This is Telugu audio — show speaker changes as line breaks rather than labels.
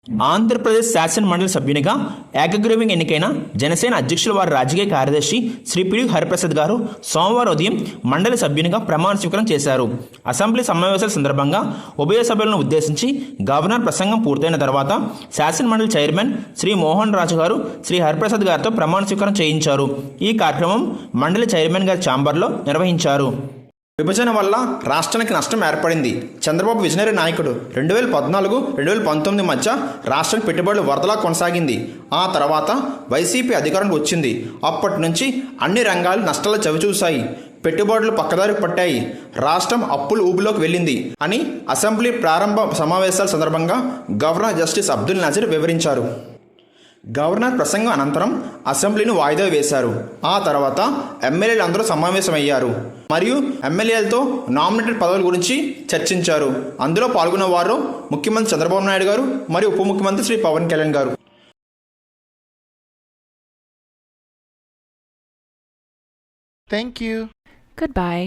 ఆంధ్రప్రదేశ్ శాసన మండలి సభ్యునిగా ఏకగ్రీవంగా ఎన్నికైన జనసేన అధ్యక్షుల వారి రాజకీయ కార్యదర్శి శ్రీ పిడి హరిప్రసాద్ గారు సోమవారం ఉదయం మండలి సభ్యునిగా ప్రమాణ స్వీకారం చేశారు. అసెంబ్లీ సమావేశాల సందర్భంగా ఉభయ సభలను ఉద్దేశించి గవర్నర్ ప్రసంగం పూర్తయిన తర్వాత శాసన మండలి చైర్మన్ శ్రీ మోహన్ రాజు గారు శ్రీ హరిప్రసాద్ గారితో ప్రమాణ స్వీకారం చేయించారు. ఈ కార్యక్రమం మండలి చైర్మన్ గారి ఛాంబర్లో నిర్వహించారు. విభజన వల్ల రాష్ట్రానికి నష్టం ఏర్పడింది. చంద్రబాబు విజనరీ నాయకుడు 2014-2019 మధ్య రాష్ట్రానికి పెట్టుబడులు వరదలా కొనసాగింది. ఆ తర్వాత వైసీపీ అధికారంలోకి వచ్చింది. అప్పటి నుంచి అన్ని రంగాలు నష్టాలు చవిచూశాయి. పెట్టుబడులు పక్కదారి పట్టాయి. రాష్ట్రం అప్పుల ఊబిలోకి వెళ్ళింది అని అసెంబ్లీ ప్రారంభ సమావేశాల సందర్భంగా గవర్నర్ జస్టిస్ అబ్దుల్ నజీర్ వివరించారు. గవర్నర్ ప్రసంగం అనంతరం అసెంబ్లీని వాయిదా వేశారు. ఆ తర్వాత ఎమ్మెల్యేలు అందరూ సమావేశమయ్యారు మరియు ఎమ్మెల్యేలతో నామినేటెడ్ పదవుల గురించి చర్చించారు. అందులో పాల్గొన్న వారు ముఖ్యమంత్రి చంద్రబాబు నాయుడు గారు మరియు ఉప ముఖ్యమంత్రి శ్రీ పవన్ కళ్యాణ్ గారు.
Thank you.
Goodbye.